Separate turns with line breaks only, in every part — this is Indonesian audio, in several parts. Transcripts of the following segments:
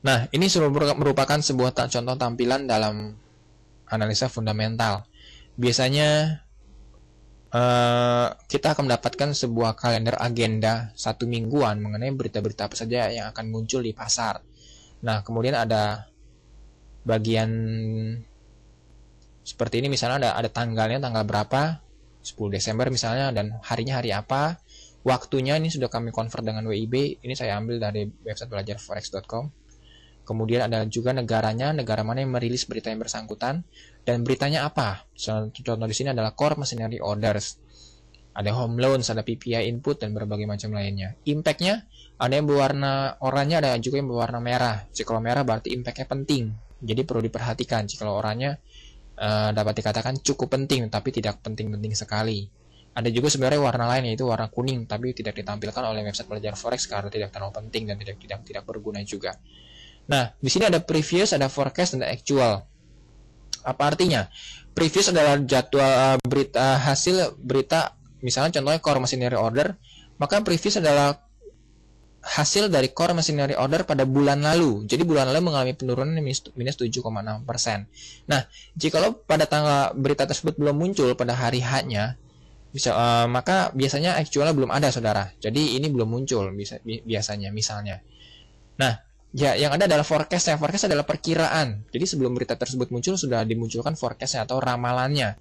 Nah, ini merupakan sebuah contoh tampilan dalam analisa fundamental. Biasanya kita akan mendapatkan sebuah kalender agenda satu mingguan mengenai berita-berita apa saja yang akan muncul di pasar. Nah, kemudian ada bagian seperti ini, misalnya ada tanggalnya, tanggal berapa, 10 Desember misalnya, dan harinya hari apa, waktunya ini sudah kami convert dengan WIB, ini saya ambil dari website belajarforex.com. Kemudian ada juga negaranya, negara mana yang merilis berita yang bersangkutan, dan beritanya apa. Contoh di sini adalah core machinery orders, ada home loans, ada PPI input, dan berbagai macam lainnya. Impact-nya ada yang berwarna oranye, ada juga yang berwarna merah. Jika merah berarti impact-nya penting, jadi perlu diperhatikan. Jika oranye dapat dikatakan cukup penting, tapi tidak penting-penting sekali. Ada juga sebenarnya warna lain, yaitu warna kuning, tapi tidak ditampilkan oleh website belajar forex karena tidak terlalu penting dan tidak berguna juga. Nah, di sini ada previous, ada forecast, dan ada actual. Apa artinya? Previous adalah jadwal berita, hasil berita, misalnya contohnya core machinery order, maka previous adalah hasil dari core machinery order pada bulan lalu. Jadi bulan lalu mengalami penurunan minus 7,6%. Nah, jika pada tanggal berita tersebut belum muncul pada hari H-nya, maka biasanya actualnya belum ada, saudara. Jadi ini belum muncul biasanya, misalnya. Nah, ya, yang ada adalah forecast-nya. Forecast adalah perkiraan. Jadi sebelum berita tersebut muncul sudah dimunculkan forecast-nya atau ramalannya,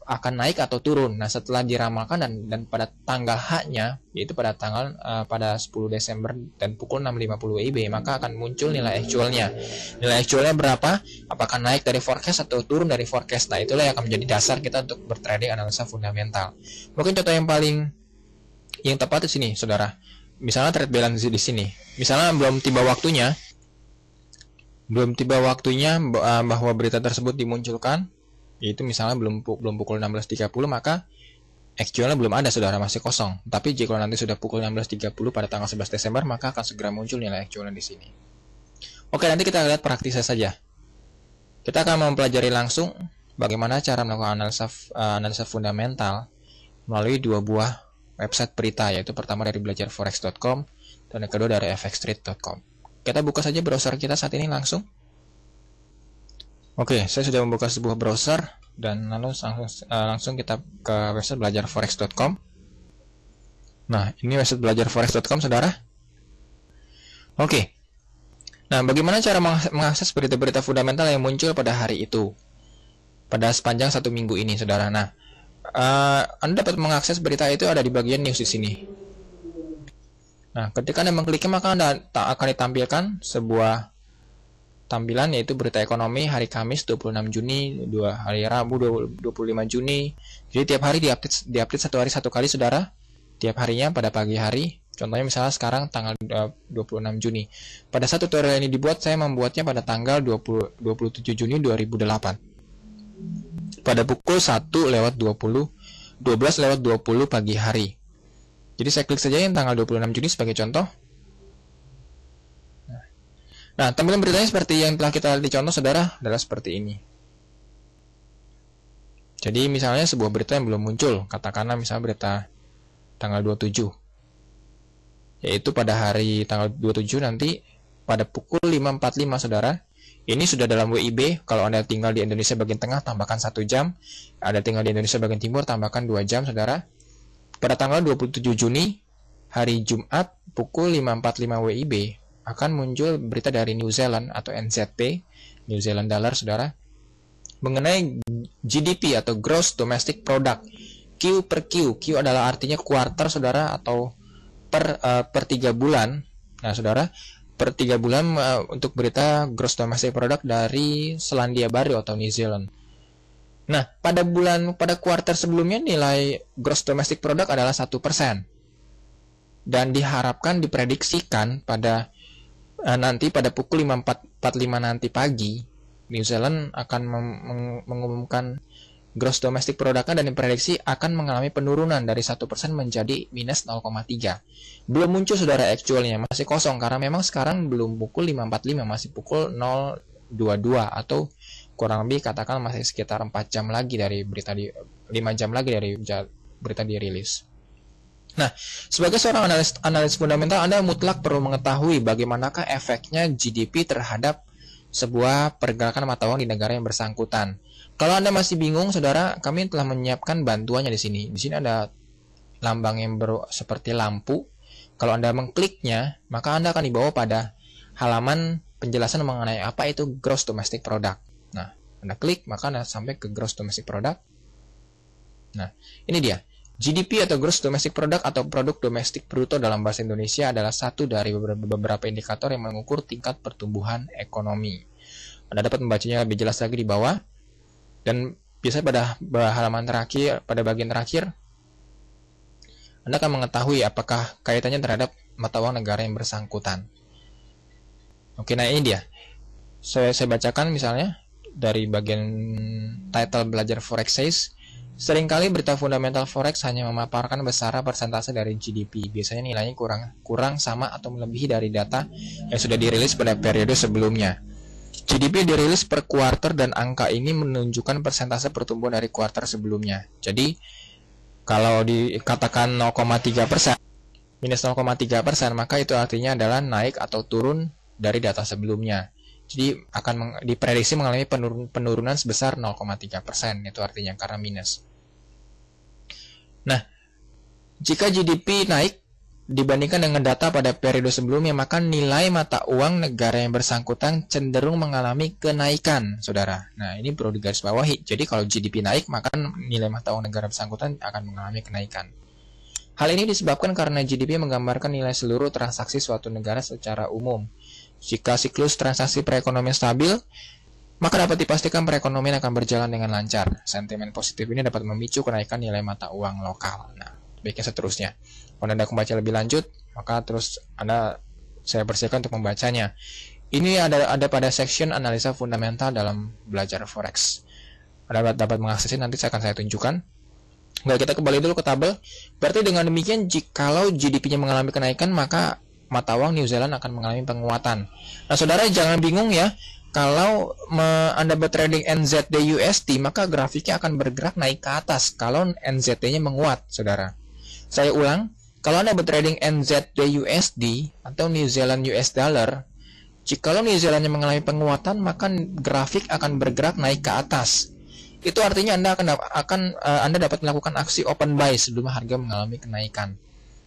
akan naik atau turun. Nah, setelah diramalkan dan pada tanggal H-nya, yaitu pada tanggal pada 10 Desember dan pukul 6.50 WIB, maka akan muncul nilai actualnya. Nilai actualnya berapa? Apakah naik dari forecast atau turun dari forecast? Nah, itulah yang akan menjadi dasar kita untuk bertrading analisa fundamental. Mungkin contoh yang tepat di sini, saudara. Misalnya trade balance di sini. Misalnya belum tiba waktunya bahwa berita tersebut dimunculkan, yaitu misalnya belum pukul 16.30, maka actualnya belum ada, saudara, masih kosong. Tapi jika nanti sudah pukul 16.30 pada tanggal 11 Desember, maka akan segera muncul nilai actualnya di sini. Oke, nanti kita lihat praktisnya saja. Kita akan mempelajari langsung bagaimana cara melakukan analisa fundamental melalui dua buah website berita, yaitu pertama dari belajarforex.com dan yang kedua dari fxtrade.com. Kita buka saja browser kita saat ini langsung. Oke, saya sudah membuka sebuah browser dan lalu langsung kita ke website belajarforex.com. Nah, ini website belajarforex.com, saudara. Oke. Nah, bagaimana cara mengakses berita-berita fundamental yang muncul pada hari itu? Pada sepanjang satu minggu ini, saudara. Nah, Anda dapat mengakses berita itu ada di bagian news di sini. Nah, ketika Anda mengkliknya, maka Anda akan ditampilkan sebuah tampilan, yaitu berita ekonomi hari Kamis 26 Juni, hari Rabu 25 Juni. Jadi tiap hari diupdate satu kali, saudara. Tiap harinya pada pagi hari. Contohnya misalnya sekarang tanggal 26 Juni. Pada saat tutorial ini dibuat, saya membuatnya pada tanggal 27 Juni 2008. Pada pukul 12:20 pagi hari. Jadi saya klik saja yang tanggal 26 Juni sebagai contoh. Nah, tampilan beritanya seperti yang telah kita lihat di contoh, saudara, adalah seperti ini. Jadi misalnya sebuah berita yang belum muncul, katakanlah misalnya berita tanggal 27, yaitu pada hari tanggal 27 nanti pada pukul 5.45, saudara. Ini sudah dalam WIB. Kalau Anda tinggal di Indonesia bagian tengah, tambahkan 1 jam. Anda tinggal di Indonesia bagian timur, tambahkan 2 jam, saudara. Pada tanggal 27 Juni, hari Jumat, pukul 5.45 WIB, akan muncul berita dari New Zealand atau NZD, New Zealand Dollar, saudara, mengenai GDP atau Gross Domestic Product, Q per Q. Q adalah artinya quarter, saudara, atau per 3 bulan. Nah, saudara, per 3 bulan untuk berita Gross Domestic Product dari Selandia Baru atau New Zealand. Nah, pada kuartal sebelumnya nilai Gross Domestic Product adalah 1%. Dan diprediksikan pada nanti pada pukul 5.45 nanti pagi, New Zealand akan mengumumkan Gross Domestic Product-nya dan diprediksi akan mengalami penurunan dari 1% menjadi minus 0,3. Belum muncul, saudara, actualnya masih kosong karena memang sekarang belum pukul 5.45, masih pukul 0.22 atau kurang lebih katakan masih sekitar 4 jam lagi dari berita 5 jam lagi dari berita dirilis. Nah, sebagai seorang analis fundamental, Anda mutlak perlu mengetahui bagaimanakah efeknya GDP terhadap sebuah pergerakan mata uang di negara yang bersangkutan. Kalau Anda masih bingung, saudara, kami telah menyiapkan bantuannya di sini. Di sini ada lambang yang seperti lampu. Kalau Anda mengkliknya, maka Anda akan dibawa pada halaman penjelasan mengenai apa itu Gross Domestic Product. Nah, Anda klik, maka Anda sampai ke Gross Domestic Product. Nah, ini dia. GDP atau Gross Domestic Product atau Produk Domestik Bruto dalam bahasa Indonesia adalah satu dari beberapa indikator yang mengukur tingkat pertumbuhan ekonomi. Anda dapat membacanya lebih jelas lagi di bawah. Dan biasanya pada halaman terakhir, pada bagian terakhir, Anda akan mengetahui apakah kaitannya terhadap mata uang negara yang bersangkutan. Oke, nah ini dia. Saya bacakan misalnya dari bagian title belajar forex says, seringkali berita fundamental forex hanya memaparkan besaran persentase dari GDP. Biasanya nilainya kurang sama atau melebihi dari data yang sudah dirilis pada periode sebelumnya. GDP dirilis per kuarter dan angka ini menunjukkan persentase pertumbuhan dari kuarter sebelumnya. Jadi, kalau dikatakan 0,3%, minus 0,3%, maka itu artinya adalah naik atau turun dari data sebelumnya. Jadi akan diprediksi mengalami penurunan sebesar 0,3%, itu artinya karena minus. Nah, jika GDP naik dibandingkan dengan data pada periode sebelumnya, maka nilai mata uang negara yang bersangkutan cenderung mengalami kenaikan, saudara. Nah, ini perlu digarisbawahi. Jadi kalau GDP naik, maka nilai mata uang negara bersangkutan akan mengalami kenaikan. Hal ini disebabkan karena GDP menggambarkan nilai seluruh transaksi suatu negara secara umum. Jika siklus transaksi perekonomian stabil, maka dapat dipastikan perekonomian akan berjalan dengan lancar. Sentimen positif ini dapat memicu kenaikan nilai mata uang lokal. Nah, baiknya seterusnya. Kalau Anda membaca lebih lanjut, maka terus saya persilakan untuk membacanya. Ini ada pada section analisa fundamental dalam belajar forex. Anda dapat mengaksesnya, nanti akan saya tunjukkan. Baik, kita kembali dulu ke tabel. Berarti dengan demikian, kalau GDP-nya mengalami kenaikan, maka mata uang New Zealand akan mengalami penguatan. Nah, saudara jangan bingung ya. Kalau Anda bertrading NZD USD, maka grafiknya akan bergerak naik ke atas kalau NZD-nya menguat, saudara. Saya ulang, kalau Anda bertrading NZD USD atau New Zealand US Dollar, jikalau New Zealand-nya mengalami penguatan, maka grafik akan bergerak naik ke atas. Itu artinya Anda dapat melakukan aksi open buy sebelum harga mengalami kenaikan.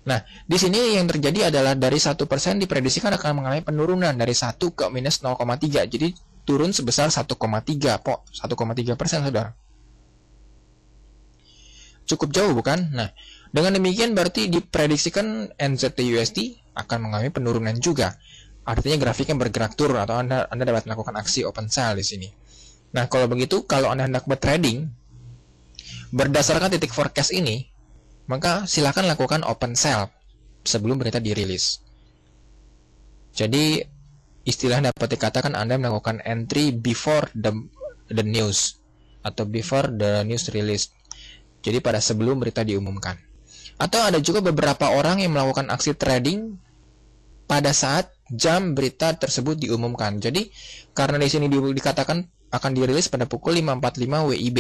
Nah, di sini yang terjadi adalah dari 1% diprediksikan akan mengalami penurunan dari 1 ke minus 0,3. Jadi turun sebesar 1,3%, saudara. Cukup jauh, bukan? Nah, dengan demikian berarti diprediksikan NZD USD akan mengalami penurunan juga. Artinya grafiknya bergerak turun atau Anda dapat melakukan aksi open sell di sini. Nah, kalau begitu, kalau Anda hendak bertrading berdasarkan titik forecast ini, maka silakan lakukan open sell sebelum berita dirilis. Jadi, istilah dapat dikatakan Anda melakukan entry before the news atau before the news release. Jadi pada sebelum berita diumumkan. Atau ada juga beberapa orang yang melakukan aksi trading pada saat jam berita tersebut diumumkan. Jadi karena di sini dikatakan akan dirilis pada pukul 5.45 WIB.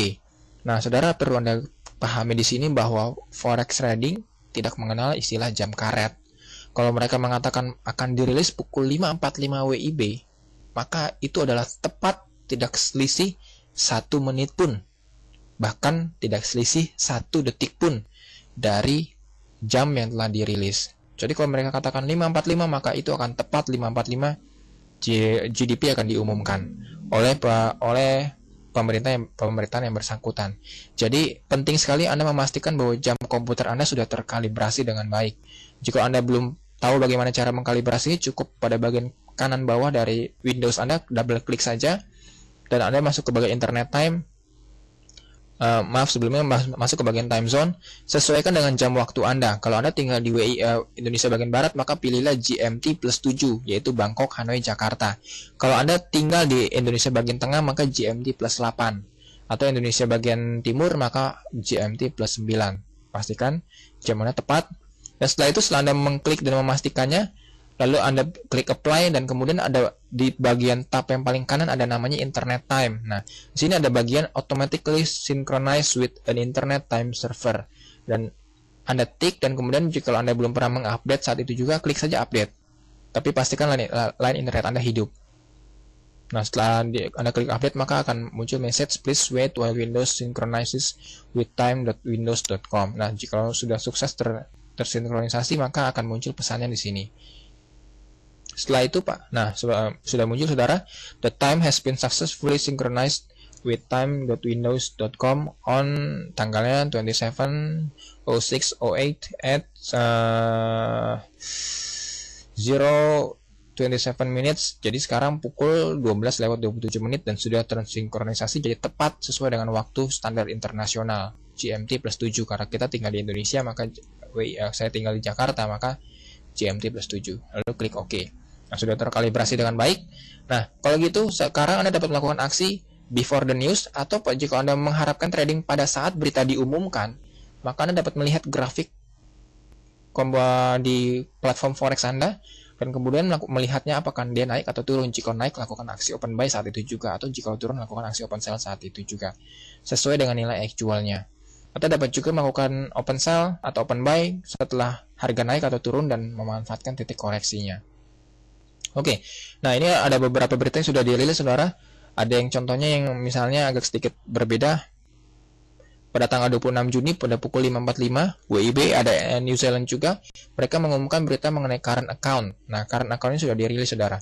Nah, saudara perlu Anda pahami di sini bahwa forex trading tidak mengenal istilah jam karet. Kalau mereka mengatakan akan dirilis pukul 5.45 WIB, maka itu adalah tepat, tidak selisih 1 menit pun. Bahkan tidak selisih 1 detik pun dari jam yang telah dirilis. Jadi kalau mereka katakan 5.45, maka itu akan tepat 5.45 GDP akan diumumkan oleh pemerintahan yang bersangkutan. Jadi penting sekali Anda memastikan bahwa jam komputer Anda sudah terkalibrasi dengan baik. Jika Anda belum tahu bagaimana cara mengkalibrasi, cukup pada bagian kanan bawah dari Windows Anda double klik saja dan Anda masuk ke bagian Internet Time. Sebelumnya masuk ke bagian time zone, sesuaikan dengan jam waktu Anda. Kalau Anda tinggal di Indonesia bagian barat, maka pilihlah GMT plus 7, yaitu Bangkok, Hanoi, Jakarta. Kalau Anda tinggal di Indonesia bagian tengah, maka GMT plus 8. Atau Indonesia bagian timur, maka GMT plus 9. Pastikan jam Anda tepat. Dan setelah itu, setelah Anda mengklik dan memastikannya, lalu Anda klik apply dan kemudian ada di bagian tab yang paling kanan ada namanya Internet Time. Nah, di sini ada bagian automatically synchronize with an Internet Time server dan Anda tik, dan kemudian jika Anda belum pernah mengupdate saat itu juga, klik saja update. Tapi pastikan line internet Anda hidup. Nah, setelah Anda klik update, maka akan muncul message, please wait while Windows synchronizes with time.windows.com. Nah, jika sudah sukses tersinkronisasi, maka akan muncul pesannya di sini. Setelah itu, Pak, nah sudah muncul, saudara, the time has been successfully synchronized with time.windows.com on tanggalnya 27/06/08 at 0:27 minutes. Jadi sekarang pukul 12:27 dan sudah tersinkronisasi jadi tepat sesuai dengan waktu standar internasional GMT +7. Karena kita tinggal di Indonesia, maka saya tinggal di Jakarta, maka GMT +7. Lalu klik OK. Nah, sudah terkalibrasi dengan baik. Nah, kalau gitu sekarang Anda dapat melakukan aksi before the news, atau jika Anda mengharapkan trading pada saat berita diumumkan, maka Anda dapat melihat grafik di platform forex Anda, dan kemudian melihatnya apakah dia naik atau turun. Jika naik, lakukan aksi open buy saat itu juga, atau jika turun, lakukan aksi open sell saat itu juga, sesuai dengan nilai actualnya. Atau dapat juga melakukan open sell atau open buy setelah harga naik atau turun dan memanfaatkan titik koreksinya. Oke, nah ini ada beberapa berita yang sudah dirilis, saudara. Ada yang contohnya yang misalnya agak sedikit berbeda. Pada tanggal 26 Juni pada pukul 5.45 WIB, ada New Zealand juga, mereka mengumumkan berita mengenai current account. Nah, current account ini sudah dirilis, saudara.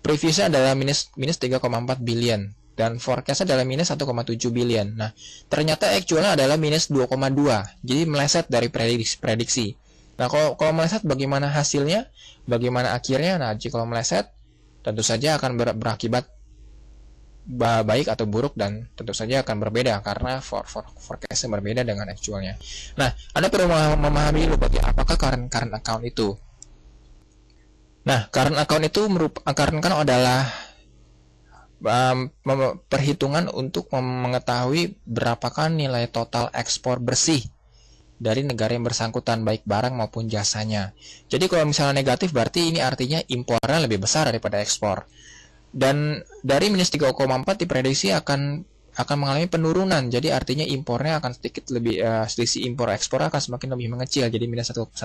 Previously adalah minus 3,4 billion dan forecastnya adalah minus 1,7 billion. Nah, ternyata actualnya adalah minus 2,2, jadi meleset dari prediksi. Nah, kalau meleset, bagaimana hasilnya? Bagaimana akhirnya? Nah, jika meleset, tentu saja akan berakibat baik atau buruk, dan tentu saja akan berbeda karena forecastnya berbeda dengan actualnya. Nah, Anda perlu memahami dulu apakah current account itu. Nah, current account itu adalah perhitungan untuk mengetahui berapakah nilai total ekspor bersih dari negara yang bersangkutan, baik barang maupun jasanya. Jadi kalau misalnya negatif, berarti ini artinya impornya lebih besar daripada ekspor. Dan dari minus 3,4 diprediksi akan mengalami penurunan. Jadi artinya impornya akan sedikit lebih, selisih impor ekspor akan semakin lebih mengecil, jadi minus 1,7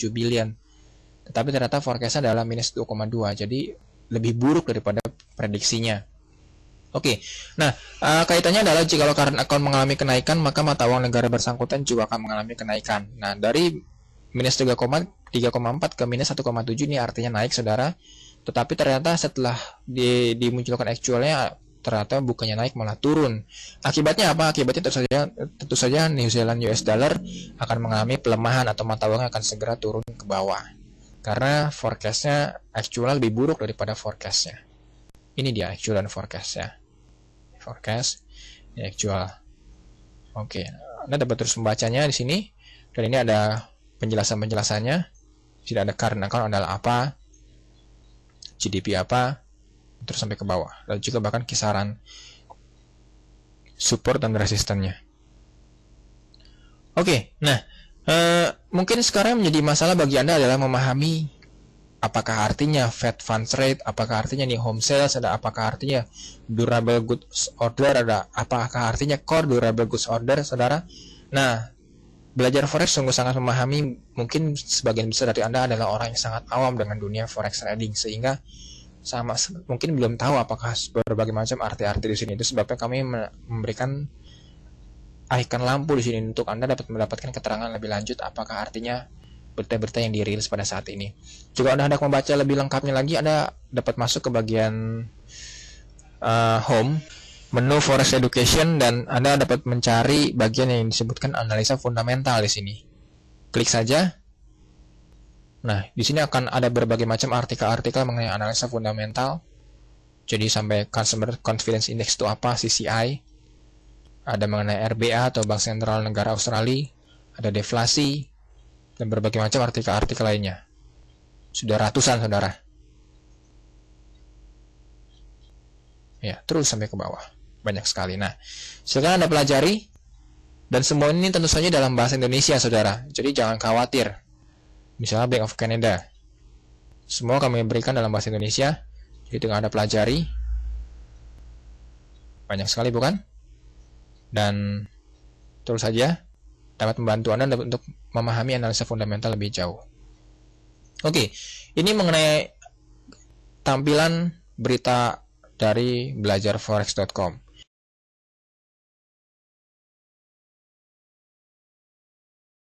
billion. Tetapi ternyata forecastnya adalah minus 2,2, jadi lebih buruk daripada prediksinya. Oke, nah kaitannya adalah jika current account mengalami kenaikan, maka mata uang negara bersangkutan juga akan mengalami kenaikan. Nah, dari minus 3,4 ke minus 1,7 ini artinya naik, saudara. Tetapi ternyata setelah dimunculkan actualnya, ternyata bukannya naik malah turun. Akibatnya apa? Akibatnya tentu saja New Zealand US dollar akan mengalami pelemahan atau mata uangnya akan segera turun ke bawah. Karena forecastnya actual lebih buruk daripada forecastnya. Ini dia actual dan forecastnya. Forecast, ini actual. Oke, Anda dapat terus membacanya di sini. Dan ini ada penjelasannya. Tidak ada current account adalah apa, GDP apa, terus sampai ke bawah. Dan juga bahkan kisaran support dan resistannya. Oke, nah mungkin sekarang menjadi masalah bagi Anda adalah memahami apakah artinya Fed Funds Rate, apakah artinya nih home sales, ada apakah artinya durable goods order, ada apakah artinya core durable goods order, saudara. Nah, belajar forex sungguh sangat memahami. Mungkin sebagian besar dari Anda adalah orang yang sangat awam dengan dunia forex trading, sehingga mungkin belum tahu apakah berbagai macam arti-arti di sini. Itu sebabnya kami memberikan icon lampu di sini untuk Anda dapat mendapatkan keterangan lebih lanjut apakah artinya berita-berita yang dirilis pada saat ini. Jika Anda hendak membaca lebih lengkapnya lagi, Anda dapat masuk ke bagian home, menu Forex Education, dan Anda dapat mencari bagian yang disebutkan analisa fundamental di sini. Klik saja. Nah, di sini akan ada berbagai macam artikel-artikel mengenai analisa fundamental. Jadi sampai Consumer Confidence Index itu apa, CCI. Ada mengenai RBA atau Bank Sentral Negara Australia. Ada deflasi, dan berbagai macam artikel-artikel lainnya. Sudah ratusan, saudara. Ya, terus sampai ke bawah. Banyak sekali. Nah, silakan Anda pelajari. Dan semua ini tentu saja dalam bahasa Indonesia, saudara. Jadi jangan khawatir. Misalnya Bank of Canada. Semua kami berikan dalam bahasa Indonesia. Jadi tinggal Anda pelajari. Banyak sekali, bukan? Dan terus saja dapat membantu Anda untuk memahami analisa fundamental lebih jauh. Oke, ini mengenai tampilan berita dari belajarforex.com.